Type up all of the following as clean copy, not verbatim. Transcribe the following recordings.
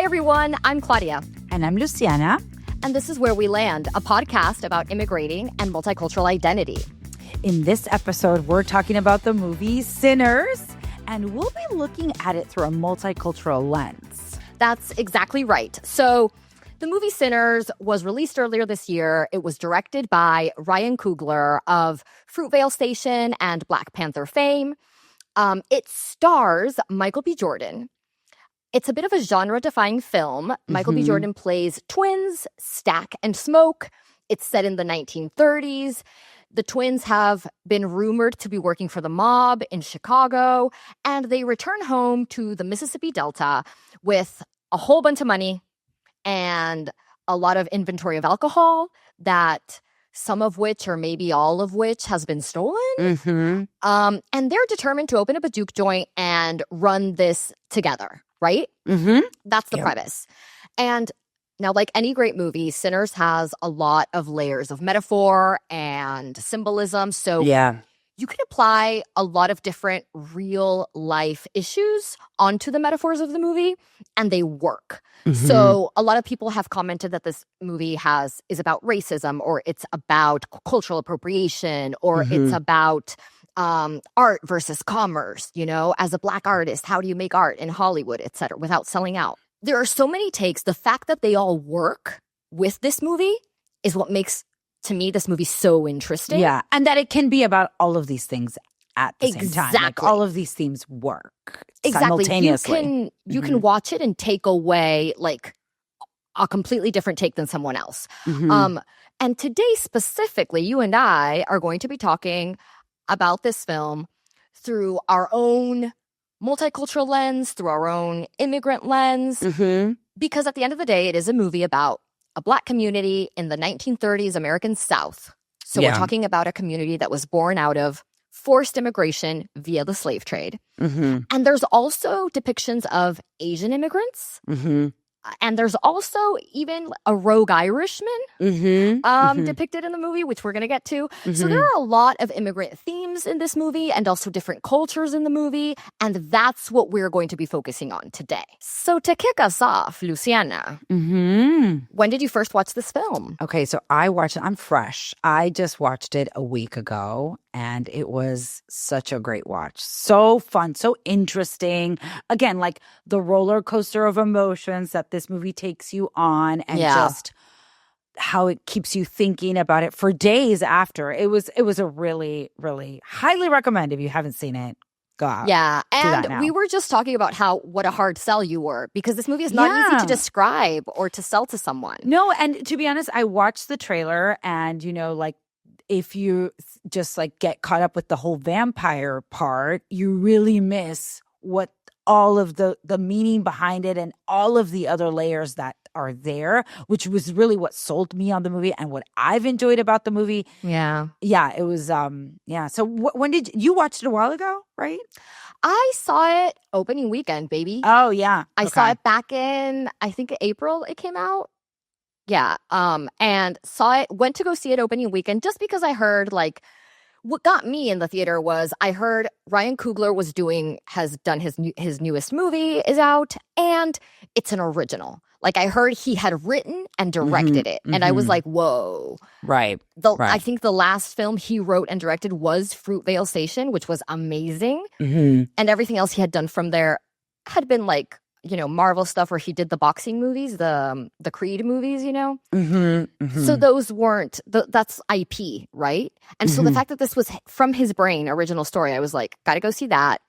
everyone, I'm Claudia. And I'm Luciana. And this is Where We Land, a podcast about immigrating and multicultural identity. In this episode, we're talking about the movie Sinners, and we'll be looking at it through a multicultural lens. That's exactly right. So the movie Sinners was released earlier this year. It was directed by Ryan Coogler of Fruitvale Station and Black Panther fame. It stars Michael B. Jordan. It's a bit of a genre-defying film. Michael B. Jordan plays twins, Stack and Smoke. It's set in the 1930s. The twins have been rumored to be working for the mob in Chicago, and they return home to the Mississippi Delta with a whole bunch of money and a lot of inventory of alcohol that some of which, or maybe all of which, has been stolen. And they're determined to open up a juke joint and run this together. Right? That's the premise. And now, like any great movie, Sinners has a lot of layers of metaphor and symbolism. So you can apply a lot of different real life issues onto the metaphors of the movie, and they work. So a lot of people have commented that this movie is about racism, or it's about cultural appropriation, or it's about art versus commerce, as a Black artist, how do you make art in Hollywood, et cetera, without selling out? There are so many takes. The fact that they all work with this movie is what makes, to me, this movie so interesting. Yeah, and that it can be about all of these things at the same time. Like, all of these themes work simultaneously. You can watch it and take away, like, a completely different take than someone else. And today, specifically, you and I are going to be talking about this film through our own multicultural lens, through our own immigrant lens, because at the end of the day, it is a movie about a Black community in the 1930s American South. So we're talking about a community that was born out of forced immigration via the slave trade. And there's also depictions of Asian immigrants. And there's also even a rogue Irishman depicted in the movie, which we're going to get to. So there are a lot of immigrant themes in this movie and also different cultures in the movie. And that's what we're going to be focusing on today. So to kick us off, Luciana, when did you first watch this film? Okay, so I'm fresh. I just watched it a week ago, and it was such a great watch. So fun, so interesting. Again, like the roller coaster of emotions that this movie takes you on, and just how it keeps you thinking about it for days after. It was a really, really highly recommend if you haven't seen it. Go out. Yeah, and we were just talking about what a hard sell you were, because this movie is not easy to describe or to sell to someone. No, and to be honest, I watched the trailer, and if you just get caught up with the whole vampire part, you really miss what all of the meaning behind it and all of the other layers that are there, which was really what sold me on the movie and what I've enjoyed about the movie. Yeah, it was. So when did you watch it? A while ago, right? I saw it opening weekend, baby. Oh yeah, I saw it back in, I think, April. It came out. Yeah, and went to go see it opening weekend just because I heard, what got me in the theater was I heard Ryan Coogler has done his newest movie is out, and it's an original. I heard he had written and directed it, and I was like, whoa. Right. I think the last film he wrote and directed was Fruitvale Station, which was amazing, and everything else he had done from there had been Marvel stuff where he did the boxing movies, the Creed movies, So those weren't, that's IP, right? And so the fact that this was from his brain, original story, I was like, gotta go see that.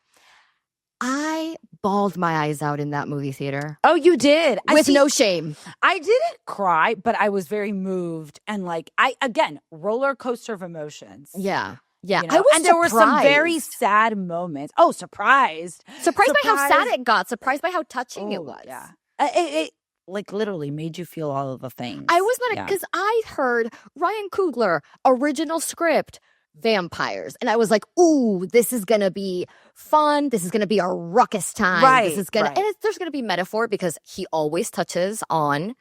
I bawled my eyes out in that movie theater. Oh, you did? With no shame. I didn't cry, but I was very moved. And roller coaster of emotions. Yeah. Yeah, I was and there were some very sad moments. Oh, surprised by how sad it got. Surprised by how touching it was. Yeah, it literally made you feel all of the things. I was not, because I heard Ryan Coogler original script vampires, and I was like, "Ooh, this is gonna be fun. This is gonna be a ruckus time. Right, this is gonna and there's gonna be metaphor because he always touches on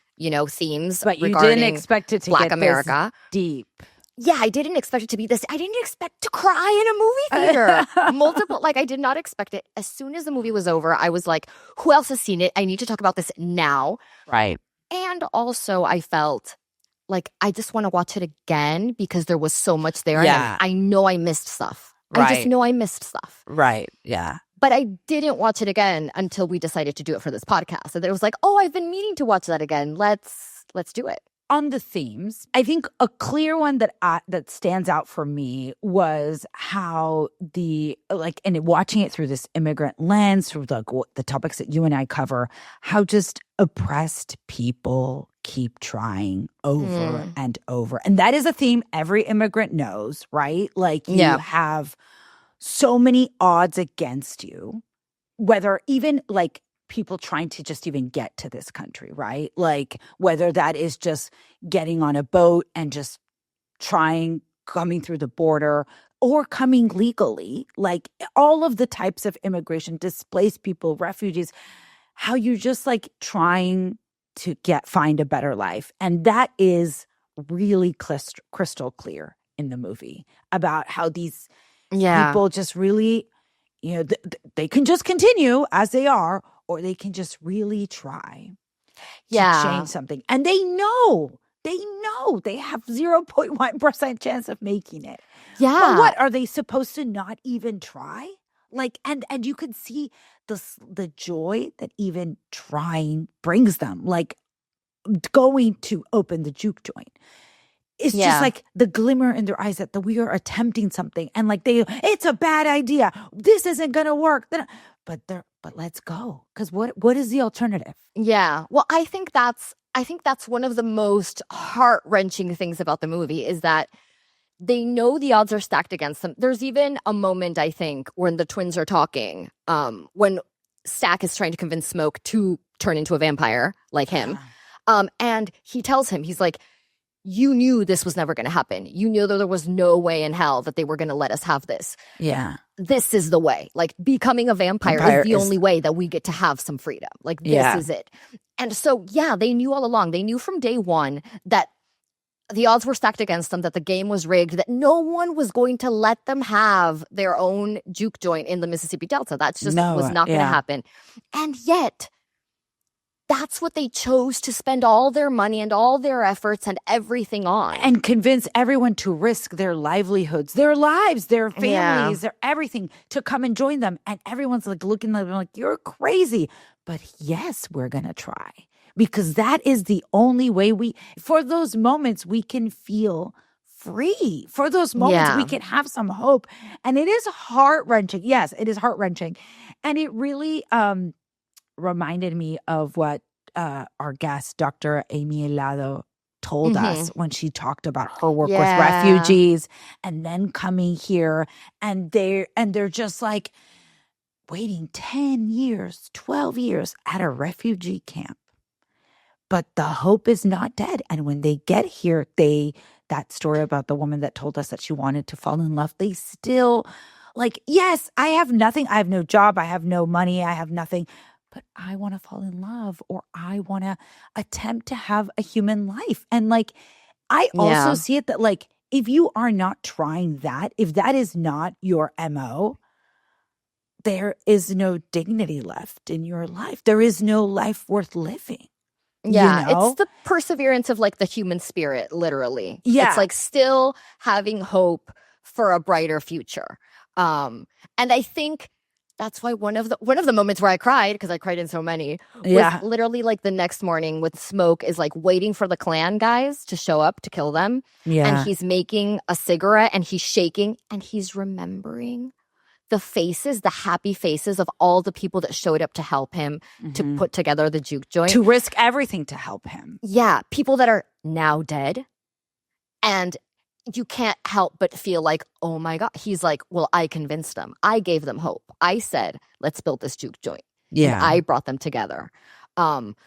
themes, but you regarding didn't expect it to Black get America this deep." yeah, I didn't expect it to be this. I didn't expect to cry in a movie theater. Multiple, like I did not expect it. As soon as the movie was over, I was like, who else has seen it? I need to talk about this now. Right. And also I felt like I just want to watch it again because there was so much there. Yeah. And I know I missed stuff. I just Right. know I missed stuff. Right. Yeah. But I didn't watch it again until we decided to do it for this podcast. And it was like, oh, I've been meaning to watch that again. Let's do it. On the themes, I think a clear one that stands out for me was how and watching it through this immigrant lens, through the topics that you and I cover, how just oppressed people keep trying over and over. And that is a theme every immigrant knows, right? Like you have so many odds against you, whether even like people trying to just even get to this country, right? Like whether that is just getting on a boat and just coming through the border or coming legally, like all of the types of immigration, displaced people, refugees, how you're just like trying to find a better life. And that is really crystal clear in the movie about how these people just really, they can just continue as they are, or they can just really try to change something. And they know they have 0.1% chance of making it. Yeah. But what, are they supposed to not even try? Like, and you could see the joy that even trying brings them, like going to open the juke joint. It's just like the glimmer in their eyes that we are attempting something, and like it's a bad idea. This isn't gonna work. But let's go, because what is the alternative? Yeah. Well, I think that's one of the most heart-wrenching things about the movie is that they know the odds are stacked against them. There's even a moment, I think, when the twins are talking, when Stack is trying to convince Smoke to turn into a vampire like him. And he tells him, he's like, you knew this was never going to happen. You knew that there was no way in hell that they were going to let us have this. Yeah. This is the way. Like, becoming a vampire is the only way that we get to have some freedom. Like, this is it. And so, they knew all along. They knew from day one that the odds were stacked against them, that the game was rigged, that no one was going to let them have their own juke joint in the Mississippi Delta. That just was not going to happen. And yet, that's what they chose to spend all their money and all their efforts and everything on. And convince everyone to risk their livelihoods, their lives, their families, their everything to come and join them. And everyone's like looking at them like, you're crazy. But yes, we're going to try. Because that is the only way for those moments, we can feel free. For those moments, we can have some hope. And it is heart-wrenching. Yes, it is heart-wrenching. And it really reminded me of what our guest, Dr. Amy Helado, told us when she talked about her work with refugees and then coming here. And they're just like waiting 10 years, 12 years at a refugee camp. But the hope is not dead. And when they get here, that story about the woman that told us that she wanted to fall in love, they still like, yes, I have nothing. I have no job. I have no money. I have nothing. But I want to fall in love, or I want to attempt to have a human life. And like, I also see it that like, if you are not trying that, if that is not your MO, there is no dignity left in your life. There is no life worth living. Yeah, it's the perseverance of like the human spirit, literally. Yeah. It's like still having hope for a brighter future. And I think that's why one of the moments where I cried, because I cried in so many, was literally like the next morning with Smoke is like waiting for the Klan guys to show up to kill them. Yeah. And he's making a cigarette and he's shaking and he's remembering the faces, the happy faces of all the people that showed up to help him to put together the juke joint. To risk everything to help him. Yeah. People that are now dead. And you can't help but feel like, oh my God. He's like, well, I convinced them. I gave them hope. I said, let's build this juke joint. Yeah. And I brought them together.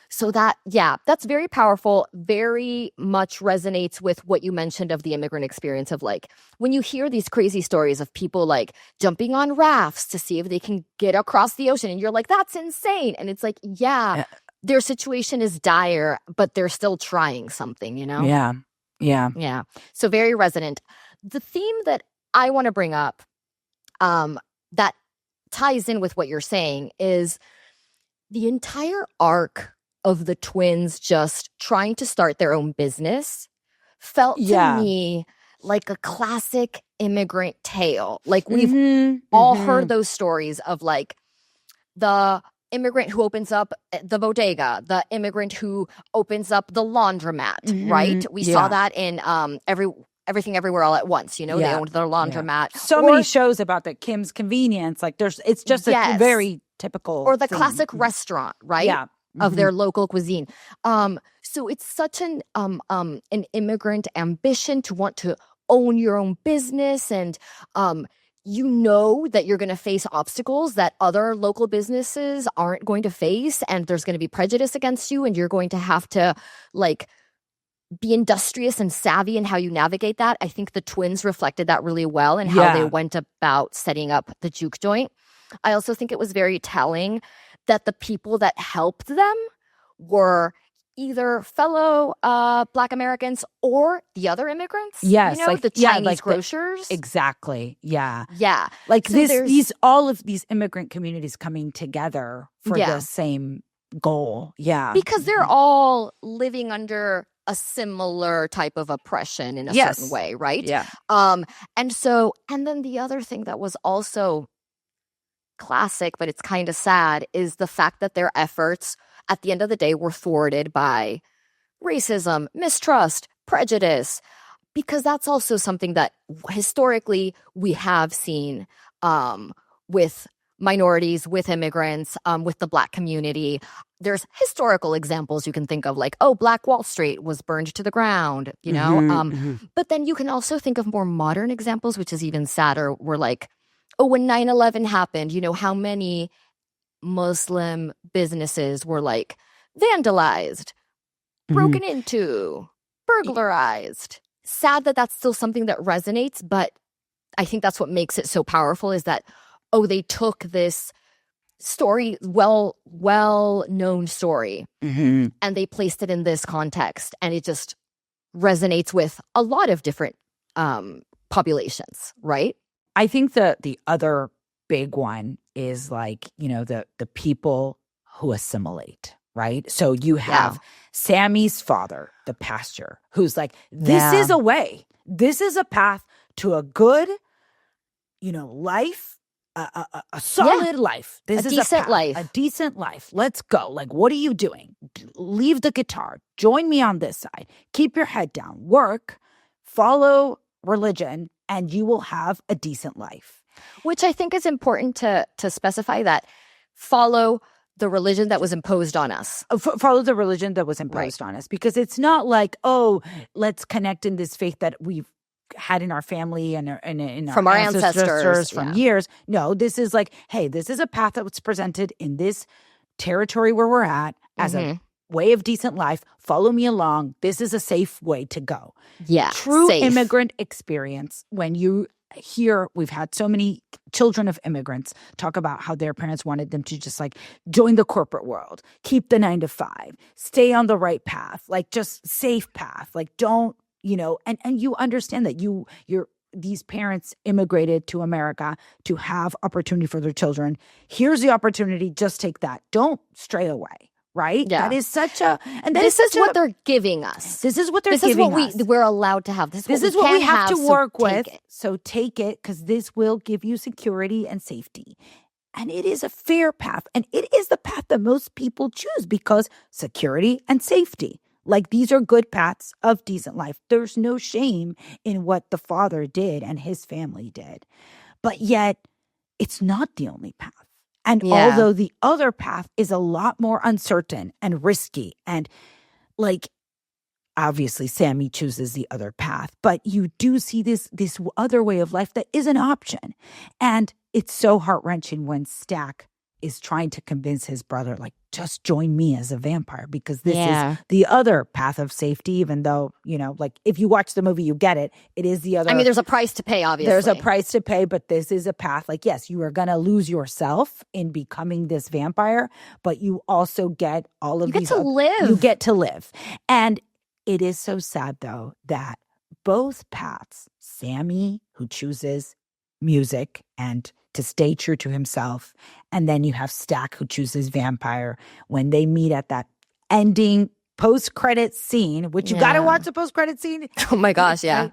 So that's very powerful, very much resonates with what you mentioned of the immigrant experience of like, when you hear these crazy stories of people like jumping on rafts to see if they can get across the ocean and you're like, that's insane. And it's like, their situation is dire, but they're still trying something, you know? Yeah. Yeah. Yeah. So very resonant. The theme that I want to bring up that ties in with what you're saying is the entire arc of the twins just trying to start their own business felt to me like a classic immigrant tale. Like we've all heard those stories of like the immigrant who opens up the bodega, the immigrant who opens up the laundromat, right? We saw that in Everything Everywhere All at Once. You know, they owned their laundromat. So many shows about the Kim's Convenience. Like it's just a very typical or the thing. classic restaurant, right? Yeah. Of their local cuisine. So it's such an immigrant ambition to want to own your own business, and you know that you're going to face obstacles that other local businesses aren't going to face, and there's going to be prejudice against you, and you're going to have to like be industrious and savvy in how you navigate that. I think the twins reflected that really well in how they went about setting up the juke joint. I also think it was very telling that the people that helped them were either fellow Black Americans or the other immigrants. Yes, you know, like the Chinese like grocers. Exactly. Yeah. Yeah. Like so all of these immigrant communities coming together for the same goal. Yeah. Because they're all living under a similar type of oppression in a certain way, right? Yeah. And then the other thing that was also classic, but it's kind of sad, is the fact that their efforts at the end of the day were thwarted by racism, mistrust, prejudice, because that's also something that historically we have seen with minorities, with immigrants, with the Black community. There's historical examples you can think of, like, Black Wall Street was burned to the ground, you know? But then you can also think of more modern examples, which is even sadder, where like, when 9/11 happened, you know, how many Muslim businesses were like vandalized, broken into, burglarized. Sad that that's still something that resonates, but I think that's what makes it so powerful is that, they took this story, well-known story, and they placed it in this context, and it just resonates with a lot of different populations, right? I think the other big one is like, you know, the people who assimilate, right? So you have Sammy's father, the pastor, who's like, this is a way. This is a path to a good, you know, life, a solid life. This is decent life. A decent life. Let's go. Like, what are you doing? Leave the guitar. Join me on this side. Keep your head down. Work. Follow religion. And you will have a decent life. Which I think is important to specify, that follow the religion that was imposed on us. Follow the religion that was imposed on us. Because it's not like, let's connect in this faith that we've had in our family and in from our ancestors from years. No, this is like, hey, this is a path that was presented in this territory where we're at as a way of decent life. Follow me along. This is a safe way to go. Yeah. True immigrant experience. When you hear, we've had so many children of immigrants talk about how their parents wanted them to just like join the corporate world, keep the 9 to 5, stay on the right path, like just safe path. Like don't, you know, and you understand that these parents immigrated to America to have opportunity for their children. Here's the opportunity. Just take that. Don't stray away. Right? Yeah. That is such this is what they're giving us. This is what they're giving us. We're allowed to have. This is what we have to work with. So take it, because this will give you security and safety. And it is a fair path. And it is the path that most people choose because security and safety. Like, these are good paths of decent life. There's no shame in what the father did and his family did. But yet, it's not the only path. And although the other path is a lot more uncertain and risky, and like, obviously Sammy chooses the other path, but you do see this other way of life that is an option. And it's so heart-wrenching when Stack is trying to convince his brother, like, just join me as a vampire, because this is the other path of safety, even though, you know, like, if you watch the movie, you get it. It is the other. I mean, there's a price to pay, obviously. There's a price to pay, but this is a path. Like, yes, you are going to lose yourself in becoming this vampire, but you also get all of these. You get to live. You get to live. And It is so sad, though, that both paths, Sammy, who chooses music and to stay true to himself, and then you have Stack, who chooses vampire, when they meet at that ending post-credit scene, which you got to watch the post-credit scene. Oh my gosh, yeah. Right?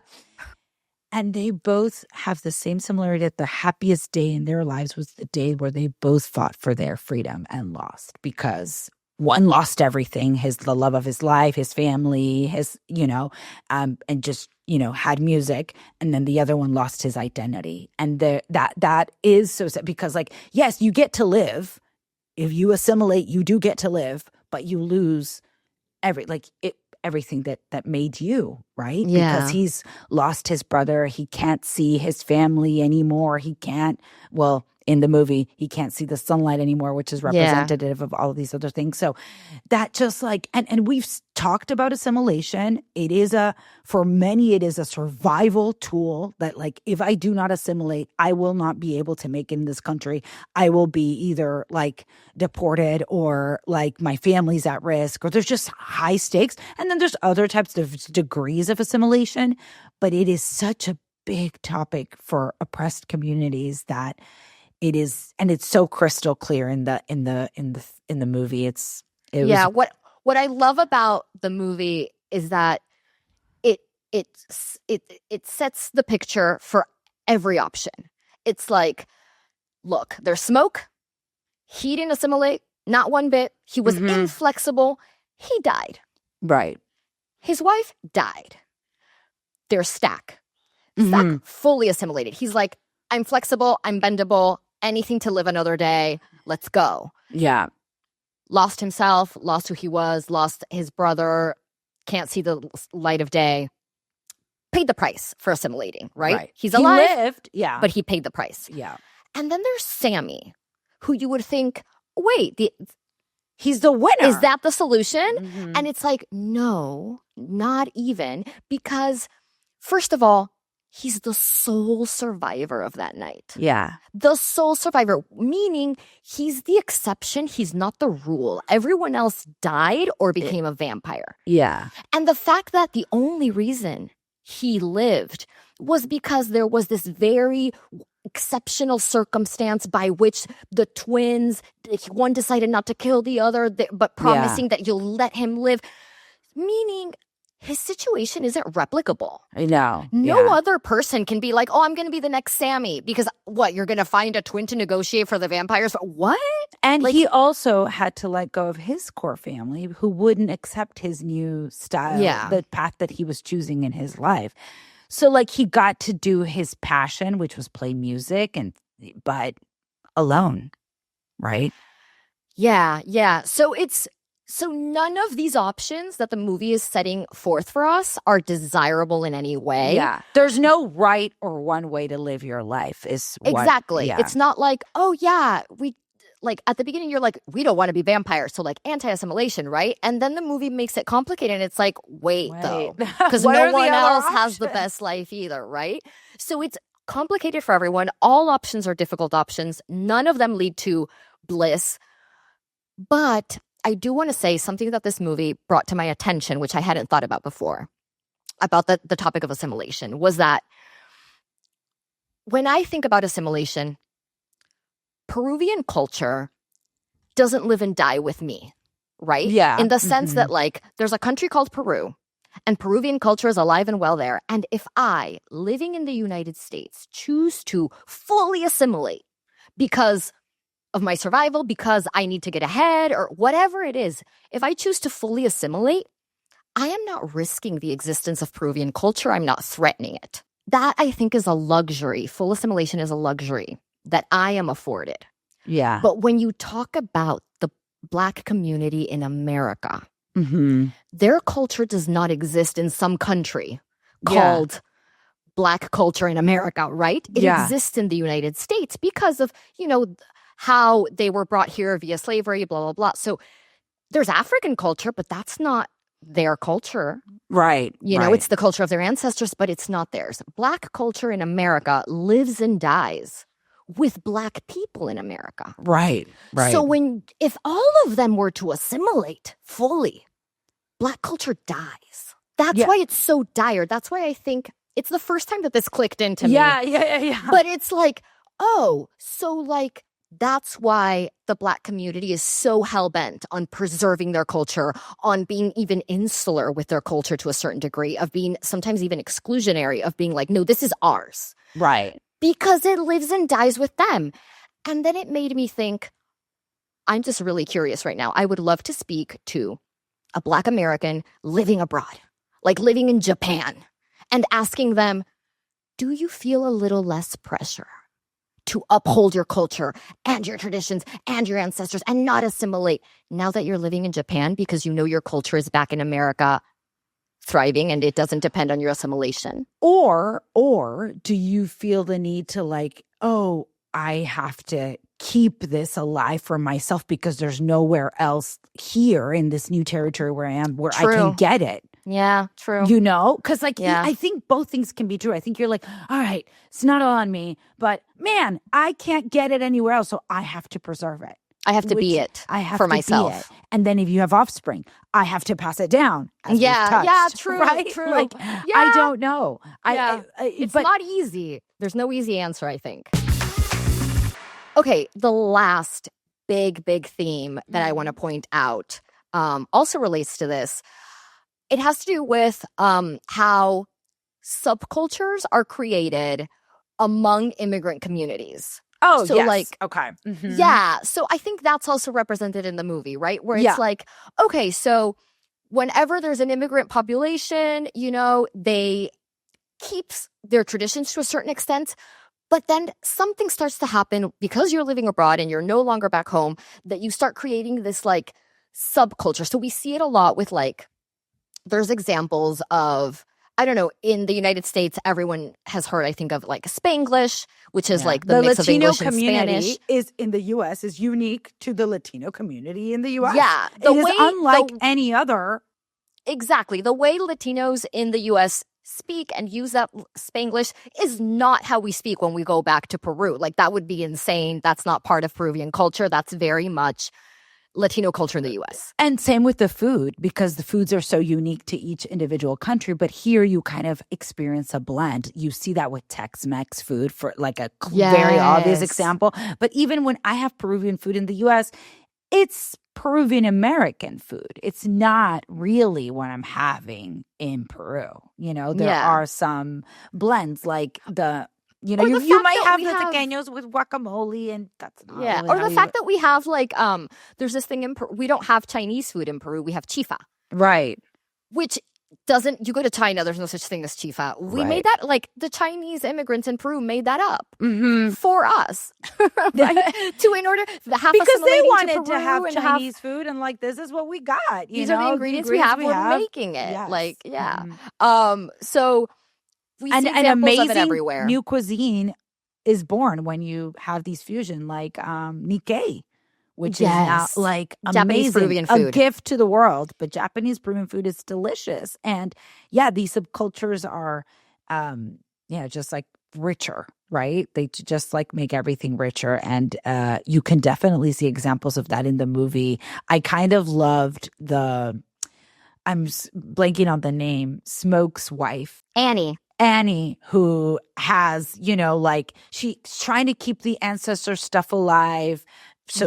And they both have the same similarity that the happiest day in their lives was the day where they both fought for their freedom and lost, because one lost everything, the love of his life, his family, and just, had music. And then the other one lost his identity. And that is so sad, because yes, you get to live. If you assimilate, you do get to live, but you lose everything that made you, right? Yeah. Because he's lost his brother. He can't see his family anymore. In the movie, he can't see the sunlight anymore, which is representative of all of these other things. So that just and we've talked about assimilation. For many, it is a survival tool that if I do not assimilate, I will not be able to make it in this country. I will be either deported or my family's at risk, or there's just high stakes. And then there's other types of degrees of assimilation. But it is such a big topic for oppressed communities that it is, and it's so crystal clear in the movie. What I love about the movie is that it sets the picture for every option. It's look, there's smoke. He didn't assimilate, not one bit. He was inflexible. He died. Right. His wife died. There's Stack. Stack fully assimilated. He's I'm flexible. I'm bendable. Anything to live another day. Let's go. Yeah. Lost himself, lost who he was, lost his brother, can't see the light of day. Paid the price for assimilating, right? He's alive. He lived, yeah. But he paid the price. Yeah. And then there's Sammy, who you would think, wait, he's the winner. Is that the solution? And it's no, not even. Because, first of all, he's the sole survivor of that night. Yeah. The sole survivor, meaning he's the exception. He's not the rule. Everyone else died or became a vampire. Yeah. And the fact that the only reason he lived was because there was this very exceptional circumstance by which the twins, one decided not to kill the other, but promising that you'll let him live. Meaning his situation isn't replicable. I know. No other person can be I'm going to be the next Sammy. Because what, you're going to find a twin to negotiate for the vampires? What? And he also had to let go of his core family, who wouldn't accept his new style, the path that he was choosing in his life. So he got to do his passion, which was play music, but alone, right? Yeah. So none of these options that the movie is setting forth for us are desirable in any way. Yeah. There's no right or one way to live your life. Exactly. Yeah. It's not we at the beginning you're we don't want to be vampires, so anti-assimilation, right? And then the movie makes it complicated, and it's wait though, because no one else has the best life either, right? So it's complicated for everyone. All options are difficult options. None of them lead to bliss. But I do want to say something that this movie brought to my attention, which I hadn't thought about before, about the topic of assimilation, was that when I think about assimilation, Peruvian culture doesn't live and die with me, right? Yeah. In the sense that there's a country called Peru, and Peruvian culture is alive and well there. And if I, living in the United States, choose to fully assimilate because of my survival, because I need to get ahead, or whatever it is, if I choose to fully assimilate, I am not risking the existence of Peruvian culture. I'm not threatening it. That, I think, is a luxury. Full assimilation is a luxury that I am afforded. Yeah. But when you talk about the Black community in America, their culture does not exist in some country called Black culture in America, right? It exists in the United States because of, how they were brought here via slavery, blah, blah, blah. So there's African culture, but that's not their culture. Right. It's the culture of their ancestors, but it's not theirs. Black culture in America lives and dies with Black people in America. Right. So if all of them were to assimilate fully, Black culture dies. That's why it's so dire. That's why I think it's the first time that this clicked into me. Yeah. But it's like, oh, so like that's why the Black community is so hell-bent on preserving their culture, on being even insular with their culture to a certain degree, of being sometimes even exclusionary, of being like, no, this is ours. Right. Because it lives and dies with them. And then it made me think, I'm just really curious right now. I would love to speak to a Black American living abroad, like living in Japan, and asking them, do you feel a little less pressure to uphold your culture and your traditions and your ancestors and not assimilate now that you're living in Japan because you know your culture is back in America thriving and it doesn't depend on your assimilation? Or do you feel the need to like, oh, I have to keep this alive for myself because there's nowhere else here in this new territory where I am where I can get it. Yeah, true. You know, because like I think both things can be true. I think you're like, all right, it's not all on me, but man, I can't get it anywhere else, so I have to preserve it. I have to be it. I have for to myself. Be it. And then if you have offspring, I have to pass it down. True, right? true. Like, I don't know. It's not easy. There's no easy answer, I think. Okay, the last big theme that I want to point out also relates to this. It has to do with how subcultures are created among immigrant communities. Oh, so yes. Like, okay. Mm-hmm. Yeah. So I think that's also represented in the movie, right? Where it's like, okay, so whenever there's an immigrant population, you know, they keep their traditions to a certain extent. But then something starts to happen because you're living abroad and you're no longer back home, that you start creating this like subculture. So we see it a lot with like, there's examples of, I don't know, in the United States, everyone has heard, I think, of like Spanglish, which is like the mix Latino of English and community Spanish. In the U.S. is unique to the Latino community in the U.S. Yeah. It is unlike any other. Exactly. The way Latinos in the U.S. speak and use that Spanglish is not how we speak when we go back to Peru. Like, that would be insane. That's not part of Peruvian culture. That's very much Latino culture in the U.S. And same with the food, because the foods are so unique to each individual country. But here you kind of experience a blend. You see that with Tex-Mex food for like a very obvious example. But even when I have Peruvian food in the U.S., it's Peruvian American food. It's not really what I'm having in Peru. You know, there are some blends like you know, you might have the tequeños with guacamole, and that's not really or the fact that we have like there's this thing in Peru. We don't have Chinese food in Peru. We have chifa, right? Which doesn't. You go to China, there's no such thing as chifa. We made that, like the Chinese immigrants in Peru made that up for us, in order because they wanted to have Chinese food, and like this is what we got. These are the ingredients we have. We're making it. Yes. So. We see examples of it everywhere. New cuisine is born when you have these fusion, like Nikkei, which is now like Japanese Peruvian food, a gift to the world. But Japanese Peruvian food is delicious, and these subcultures are, just like richer, right? They just like make everything richer, and you can definitely see examples of that in the movie. I kind of loved I'm blanking on the name, Smoke's wife, Annie, who has, you know, like she's trying to keep the ancestor stuff alive. So,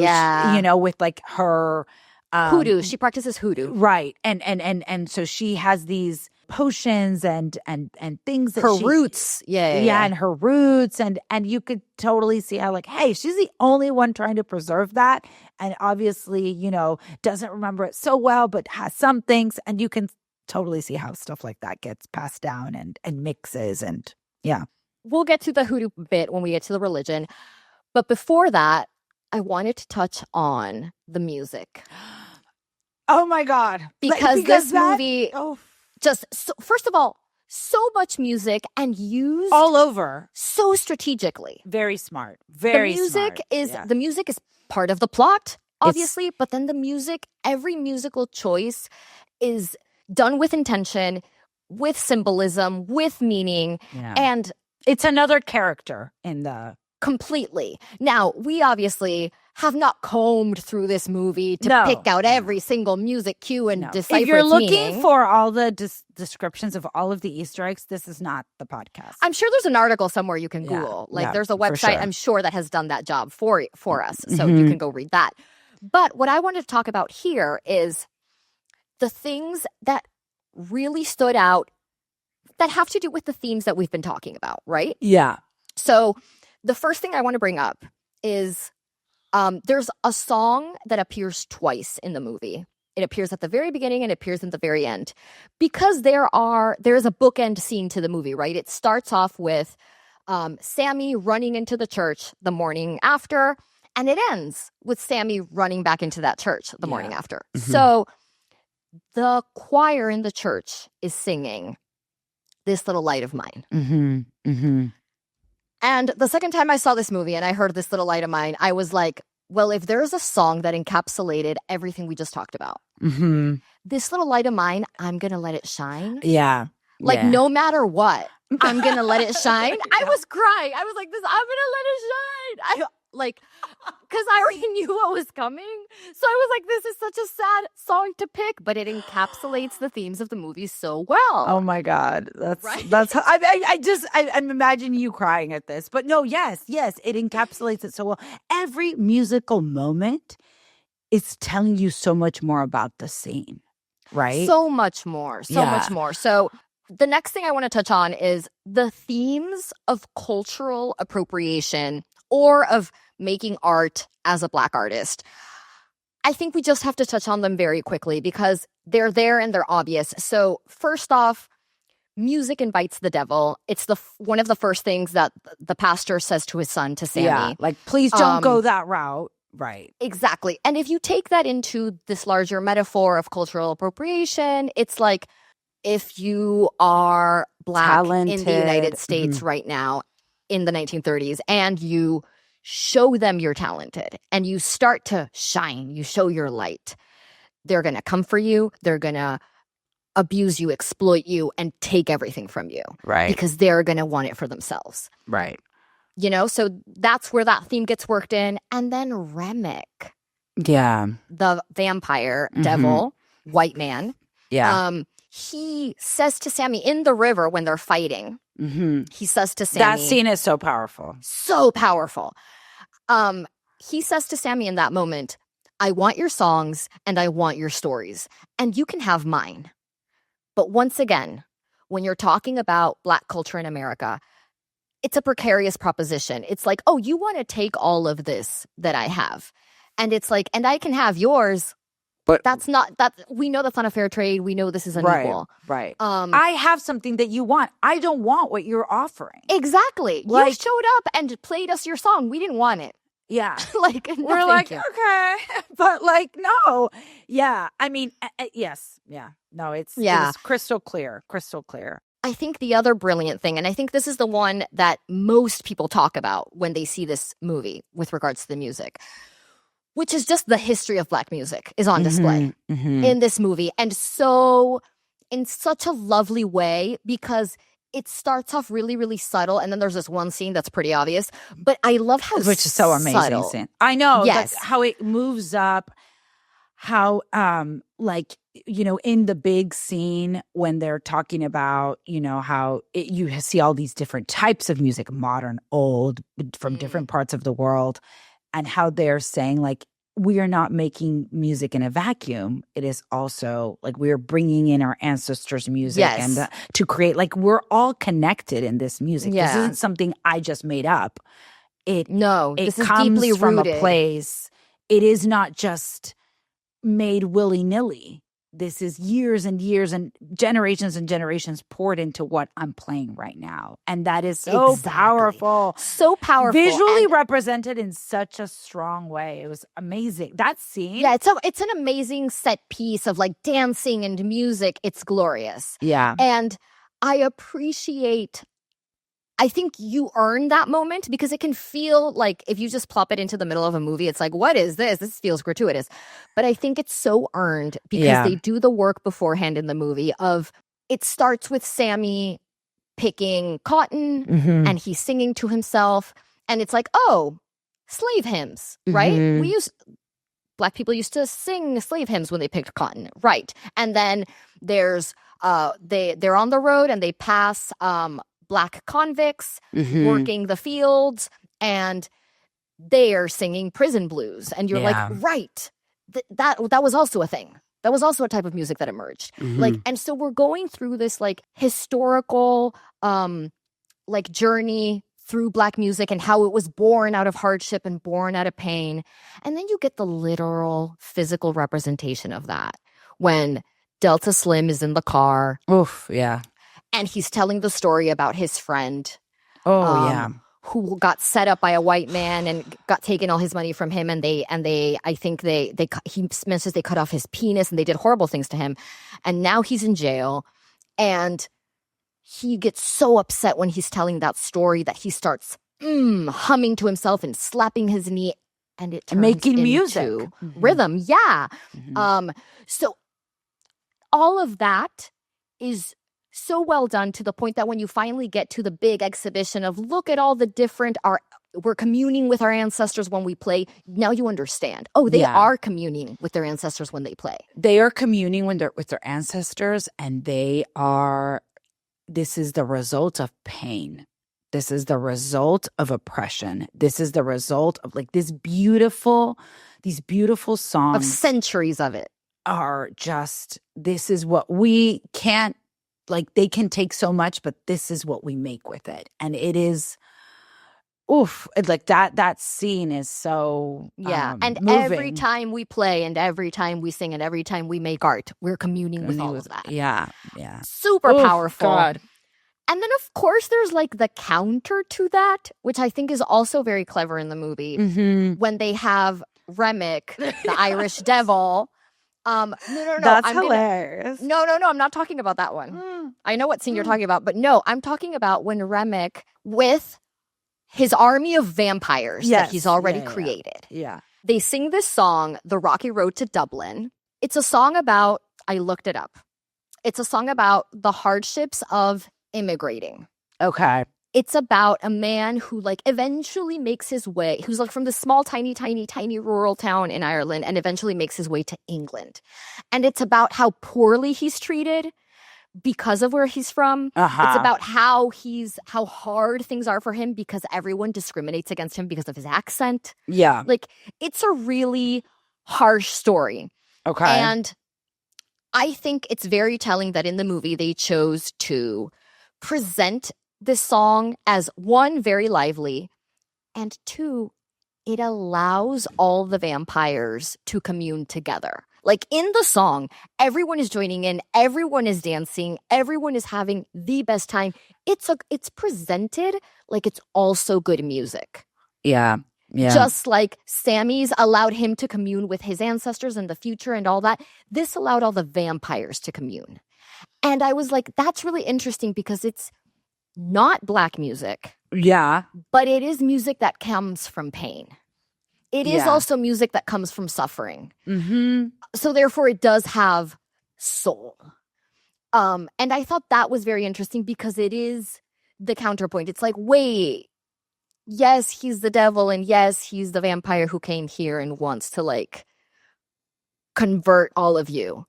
with like her hoodoo, she practices hoodoo, right? And so she has these potions and things that her roots, and her roots, and you could totally see how like, hey, she's the only one trying to preserve that, and obviously, you know, doesn't remember it so well, but has some things, and you can totally see how stuff like that gets passed down and mixes, and we'll get to the hoodoo bit when we get to the religion, but before that, I wanted to touch on the music. Oh my god, because this movie just first of all, so much music and used all over so strategically. Very smart. Very smart. The music is part of the plot, obviously, but then the music, every musical choice is done with intention, with symbolism, with meaning, and it's another character in the Completely. Now, we obviously have not combed through this movie to No. pick out every single music cue and decipher If you're its looking meaning. for all the descriptions of all of the Easter eggs, this is not the podcast. I'm sure there's an article somewhere you can Google. There's a website, I'm sure, that has done that job for us. So you can go read that. But what I wanted to talk about here is the things that really stood out that have to do with the themes that we've been talking about, right? Yeah. So the first thing I want to bring up is there's a song that appears twice in the movie. It appears at the very beginning and it appears at the very end. Because there is a bookend scene to the movie, right? It starts off with Sammy running into the church the morning after, and it ends with Sammy running back into that church the morning after. So the choir in the church is singing This Little Light of Mine. And the second time I saw this movie and I heard This Little Light of Mine, I was like, well, if there's a song that encapsulated everything we just talked about, This Little Light of Mine, I'm going to let it shine. Yeah. No matter what, I'm going to let it shine. I was crying. I was like, I'm going to let it shine. Because I already knew what was coming. So I was like, this is such a sad song to pick, but it encapsulates the themes of the movie so well. Oh my God. Right? That's I'm imagining you crying at this. But no, yes, it encapsulates it so well. Every musical moment is telling you so much more about the scene, right? So much more. So the next thing I want to touch on is the themes of cultural appropriation or of making art as a Black artist. I think we just have to touch on them very quickly because they're there and they're obvious. So first off, music invites the devil. It's one of the first things that the pastor says to his son, to Sammy. Yeah, please don't go that route. Right. Exactly. And if you take that into this larger metaphor of cultural appropriation, it's like if you are Black Talented. in the United States right now in the 1930s and you show them you're talented and you start to shine, you show your light, they're going to come for you. They're going to abuse you, exploit you, and take everything from you. Right. Because they're going to want it for themselves. Right. So that's where that theme gets worked in. And then Remick. Yeah. The vampire, devil, white man. Yeah. He says to Sammy in the river when they're fighting, he says to Sammy. That scene is so powerful. So powerful. He says to Sammy in that moment, I want your songs and I want your stories, and you can have mine. But once again, when you're talking about Black culture in America, it's a precarious proposition. It's like, oh, you want to take all of this that I have. And it's like, and I can have yours. But we know that's not a fair trade. We know this is unequal. Right. I have something that you want. I don't want what you're offering. Exactly. You showed up and played us your song. We didn't want it. Yeah. We're like, okay. But no. Yeah. I mean, yes. Yeah. No, it's crystal clear. Crystal clear. I think the other brilliant thing, and I think this is the one that most people talk about when they see this movie with regards to the music, which is just the history of Black music is on display in this movie. And so in such a lovely way, because it starts off really, really subtle. And then there's this one scene that's pretty obvious. But I love how which is so amazing subtle. Scene. I know. Yes. How it moves up, how in the big scene when they're talking about, how you see all these different types of music, modern, old, from different parts of the world. And how they're saying, we are not making music in a vacuum. It is also, we are bringing in our ancestors' music and to create, we're all connected in this music. Yeah. This isn't something I just made up. This is comes deeply from rooted. A place. It is not just made willy-nilly. This is years and years and generations poured into what I'm playing right now. And that is so powerful. So powerful. Visually represented in such a strong way. It was amazing. That scene. Yeah, it's an amazing set piece of dancing and music. It's glorious. Yeah. And I think you earn that moment because it can feel like if you just plop it into the middle of a movie, it's like, what is this? This feels gratuitous. But I think it's so earned because they do the work beforehand in the movie of it starts with Sammy picking cotton and he's singing to himself. And it's like, oh, slave hymns, right? Black people used to sing slave hymns when they picked cotton, right? And then there's they're on the road and they pass Black convicts working the fields, and they are singing prison blues, and you're like, right, that was also a thing. That was also a type of music that emerged. Like, and so we're going through this like historical like journey through Black music and how it was born out of hardship and born out of pain. And then you get the literal physical representation of that when Delta Slim is in the car. Oof, yeah. And he's telling the story about his friend. Yeah. Who got set up by a white man and got taken all his money from him. And he mentions they cut off his penis and they did horrible things to him. And now he's in jail. And he gets so upset when he's telling that story that he starts humming to himself and slapping his knee, and it turns making into music rhythm. Yeah. So all of that is so well done, to the point that when you finally get to the big exhibition of look at all the different we're communing with our ancestors when we play. Now you understand. Oh, they are communing with their ancestors when they play. They are communing with their ancestors, and this is the result of pain. This is the result of oppression. This is the result of like these beautiful songs of centuries of it are just, this is what we can't, like, they can take so much, but this is what we make with it. And it is, it's like that scene is so and moving. Every time we play and every time we sing and every time we make art, we're communing with all of that. Yeah. Super powerful. God. And then, of course, there's like the counter to that, which I think is also very clever in the movie, when they have Remick, the Irish devil. No. That's hilarious. No, I'm not talking about that one. I know what scene you're talking about, but no, I'm talking about when Remick, with his army of vampires that he's already created. Yeah. They sing this song, The Rocky Road to Dublin. It's a song about, I looked it up. It's a song about the hardships of immigrating. Okay. It's about a man who like eventually makes his way, who's like from this small, tiny rural town in Ireland, and eventually makes his way to England. And it's about how poorly he's treated because of where he's from. It's about how hard things are for him because everyone discriminates against him because of his accent. Yeah. Like, it's a really harsh story. Okay. And I think it's very telling that in the movie they chose to present this song as, one, very lively, and two, it allows all the vampires to commune together. Like, in the song, everyone is joining in, everyone is dancing, everyone is having the best time. It's presented like it's also good music. Yeah. Just like Sammy's allowed him to commune with his ancestors in the future and all that, this allowed all the vampires to commune. And I was like, that's really interesting because it's not Black music. Yeah. But it is music that comes from pain. It is also music that comes from suffering. So therefore, it does have soul. And I thought that was very interesting because it is the counterpoint. It's like, wait, yes, he's the devil, and yes, he's the vampire who came here and wants to like convert all of you.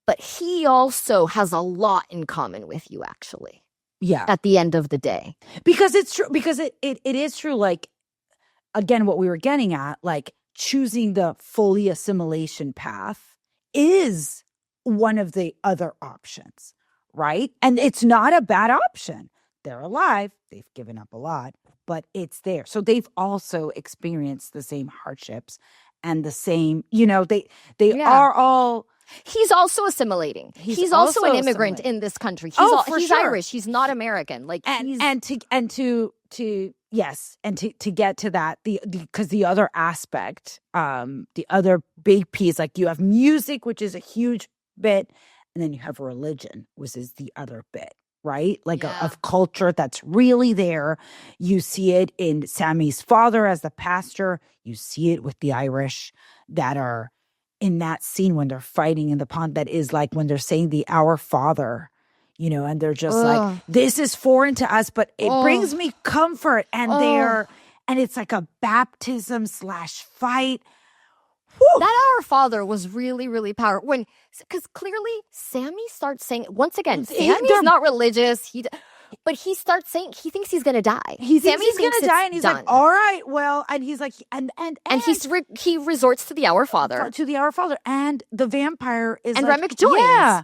But he also has a lot in common with you, actually. Yeah. At the end of the day. Because it's true. Because it is true. Like, again, what we were getting at, like, choosing the fully assimilation path is one of the other options, right? And it's not a bad option. They're alive. They've given up a lot, but it's there. So they've also experienced the same hardships and the same, they are all... He's also assimilating. He's also an immigrant in this country. He's Irish. He's not American. Like, to get to that, because the other aspect, the other big piece, like, you have music, which is a huge bit, and then you have religion, which is the other bit, right? Like, of culture that's really there. You see it in Sammy's father as the pastor. You see it with the Irish that are in that scene when they're fighting in the pond. That is like when they're saying the Our Father, and they're just like, this is foreign to us, but it brings me comfort. And and it's like a baptism / fight. Whew. That Our Father was really, really powerful. Because clearly Sammy starts saying, once again, Sammy's not religious. But he starts saying he thinks he's gonna die. He thinks he's gonna die, and he's done. like, "All right, well," and he's like, and he resorts to the Our Father, and the vampire is and like, Remick joins. Yeah,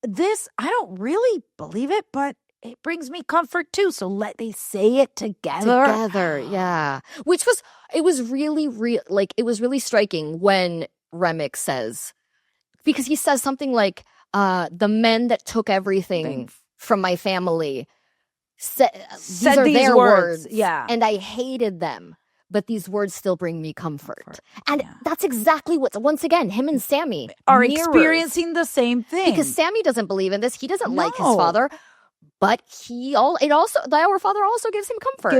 this I don't really believe it, but it brings me comfort too. So they say it together. Yeah. It was really striking when Remick says, because he says something like, "The men that took everything from my family." These are their words, and I hated them, but these words still bring me comfort. And that's exactly once again, him and Sammy are experiencing the same thing. Because Sammy doesn't believe in this. He doesn't like his father, but the Our Father also gives him comfort.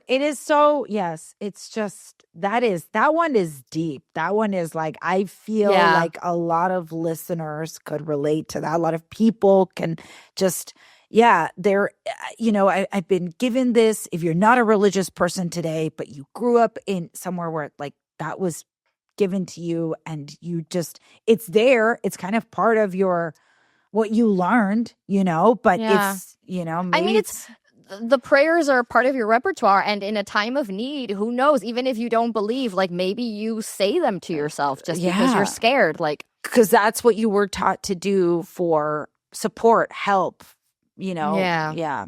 It is so, yes, it's just, that one is deep. That one is like, I feel like a lot of listeners could relate to that. A lot of people can just... Yeah, I've been given this. If you're not a religious person today, but you grew up in somewhere where like that was given to you, and you just, it's there. It's kind of part of what you learned, but it's, maybe it's the prayers are part of your repertoire, and in a time of need, who knows? Even if you don't believe, like maybe you say them to yourself just because you're scared, like because that's what you were taught to do for support, help. Yeah.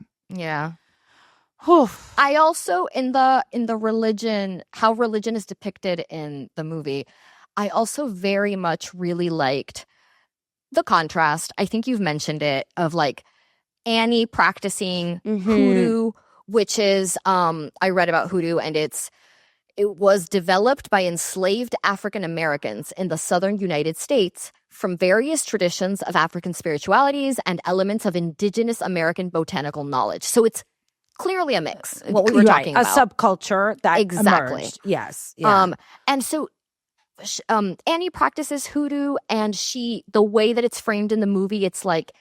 Whew. I also in the religion, how religion is depicted in the movie, I also very much really liked the contrast. I think you've mentioned it, of like Annie practicing hoodoo, which is I read about hoodoo, and it was developed by enslaved African Americans in the southern United States from various traditions of African spiritualities and elements of indigenous American botanical knowledge. So it's clearly a mix, what we were talking about. A subculture that emerged. Yes. Yeah. And so Annie practices hoodoo, and the way that it's framed in the movie, it's like,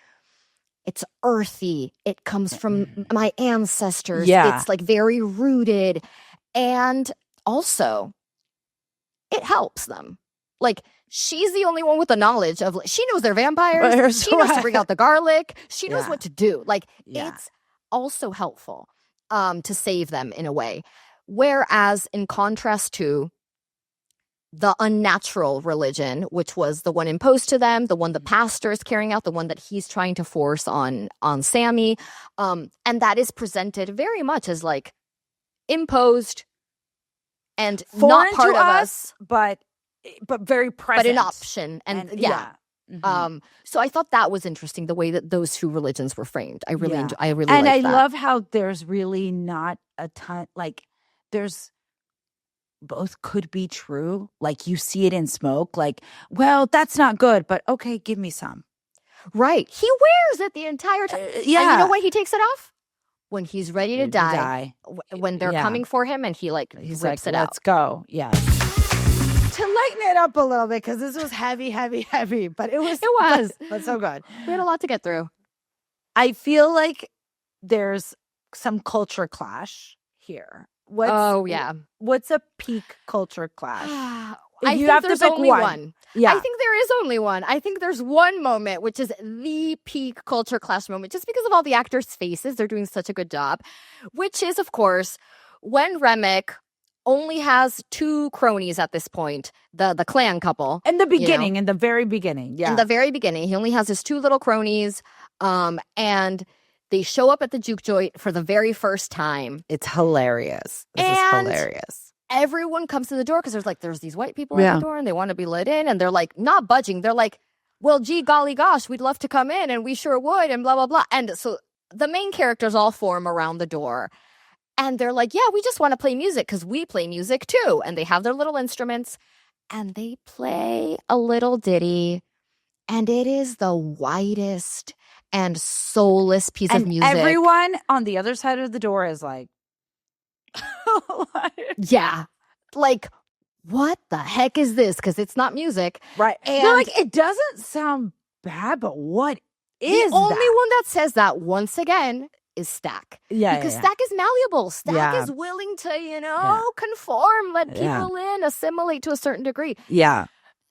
it's earthy. It comes from my ancestors. Yeah. It's like very rooted. And also, it helps them. Like, she's the only one with the knowledge of, she knows they're vampires. She knows to bring out the garlic. She knows what to do. Like, it's also helpful to save them in a way. Whereas, in contrast to the unnatural religion, which was the one imposed to them, the one the pastor is carrying out, the one that he's trying to force on Sammy, and that is presented very much as like imposed and foreign not part to of us, but very present, but an option, and so I thought that was interesting, the way that those two religions were framed. I really love how there's really not a ton, like there's both could be true. Like you see it in smoke, like, well, that's not good, but okay, give me some. Right. He wears it the entire time. And you know when he takes it off? When he's ready to die. When they're coming for him, and he's rips like, it out. Let's go. Yes. To lighten it up a little bit, because this was heavy, but it was but so good. We had a lot to get through. I feel like there's some culture clash here. What's a peak culture clash? I think there's only one. Yeah. I think there is only one. I think there's one moment, which is the peak culture clash moment, just because of all the actors' faces. They're doing such a good job, which is, of course, when Remick only has two cronies at this point, the clan couple. In the beginning, in the very beginning. Yeah. In the very beginning. He only has his two little cronies, and they show up at the juke joint for the very first time. It's hilarious. This is hilarious. Everyone comes to the door because there's these white people at the door, and they want to be let in, and they're like not budging. They're like, well, gee, golly gosh, we'd love to come in, and we sure would, and blah, blah, blah. And so the main characters all form around the door, and they're like, yeah, we just want to play music because we play music too. And they have their little instruments, and they play a little ditty, and it is the whitest and soulless piece of music. Everyone on the other side of the door is like, yeah, like, what the heck is this? Because it's not music, right? And they're like, it doesn't sound bad, but what is the only that? one that says that once again is Stack. Yeah, because yeah. Stack is malleable. Stack Yeah. is willing to, conform, let people in, assimilate to a certain degree. Yeah.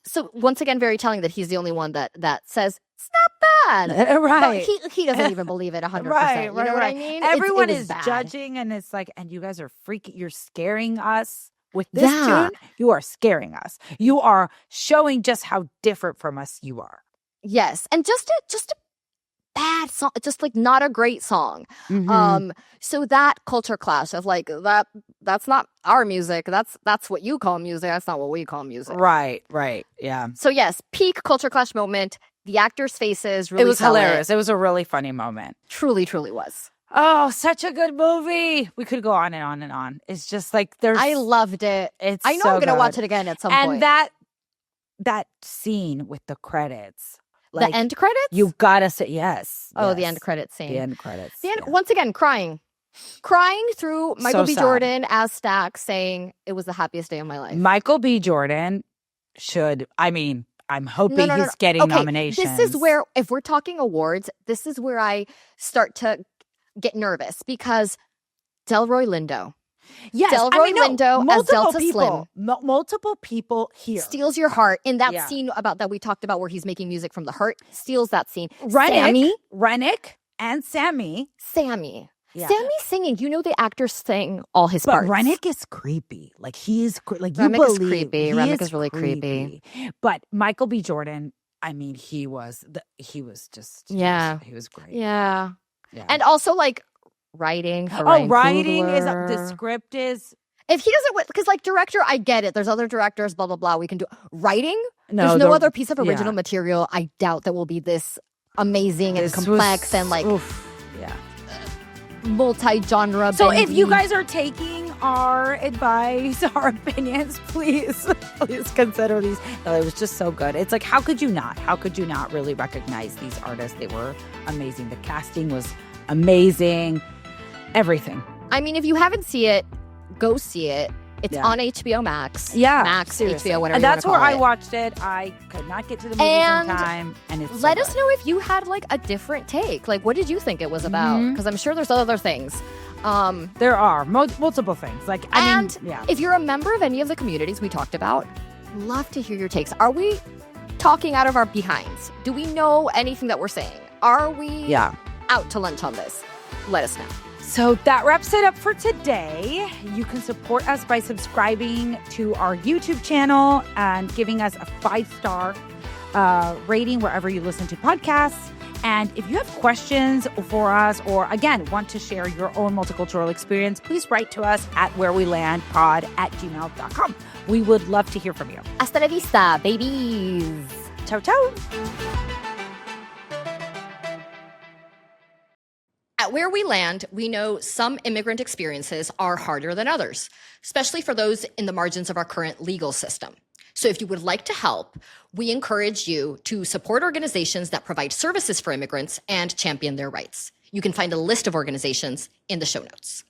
So once again, very telling that he's the only one that says it's not bad. Right. But he doesn't even believe it 100%. Right, You know what I mean? Everyone it was is bad. judging, and it's like, and you guys are freaking, you're scaring us with this tune. You are scaring us. You are showing just how different from us you are. Yes. And just a bad song, just like not a great song. Mhm. So that culture clash of like that's not our music. That's what you call music. That's not what we call music. Right. Yeah. So yes, peak culture clash moment. The actors' faces really It was sell hilarious. It was a really funny moment. Truly, truly was. Oh, such a good movie. We could go on and on and on. It's just like I loved it. I know so I'm gonna good. watch it again at some point. And that scene with the credits. The end credits? You gotta say yes. Oh, the end credits scene. The end credits. Once again, crying through Michael B. sad. Jordan as Stack, saying it was the happiest day of my life. Michael B. Jordan should. I mean, I'm hoping he's getting nominations. This is where, if we're talking awards, this is where I start to get nervous because Delroy Lindo. Yes, Delroy Lindo as Delta people, Slim. multiple people here. Steals your heart in that scene that we talked about where he's making music from the heart. Steals that scene. Rennick and Sammy. Yeah. Sammy's singing. You know the actors sing all his parts. But Rennick is creepy. Like he is like Remick you is believe. creepy. Remick is really creepy. But Michael B. Jordan, I mean, he was just he was great. Yeah. And also like writing for writing is the script is. If he doesn't, because like director, I get it. There's other directors, blah blah blah. We can do writing. No, there's no other piece of original material. I doubt that will be this amazing and complex and like multi-genre. So if you guys are taking our advice, our opinions, please consider these. No, it was just so good. It's like, how could you not? How could you not really recognize these artists? They were amazing. The casting was amazing. Everything. I mean, if you haven't seen it, go see it. It's on HBO Max. Yeah. Max, seriously. HBO, whatever and you that's want to where call I watched it. I could not get to the movie in time. And it's let us know if you had like a different take. Like, what did you think it was about? Because I'm sure there's other things. There are multiple things. Like, I mean, if you're a member of any of the communities we talked about, love to hear your takes. Are we talking out of our behinds? Do we know anything that we're saying? Are we out to lunch on this? Let us know. So that wraps it up for today. You can support us by subscribing to our YouTube channel and giving us a 5-star rating wherever you listen to podcasts. And if you have questions for us or, again, want to share your own multicultural experience, please write to us at wherewelandpod@gmail.com. We would love to hear from you. Hasta la vista, babies. Ciao, ciao. At Where We Land, we know some immigrant experiences are harder than others, especially for those in the margins of our current legal system. So if you would like to help, we encourage you to support organizations that provide services for immigrants and champion their rights. You can find a list of organizations in the show notes.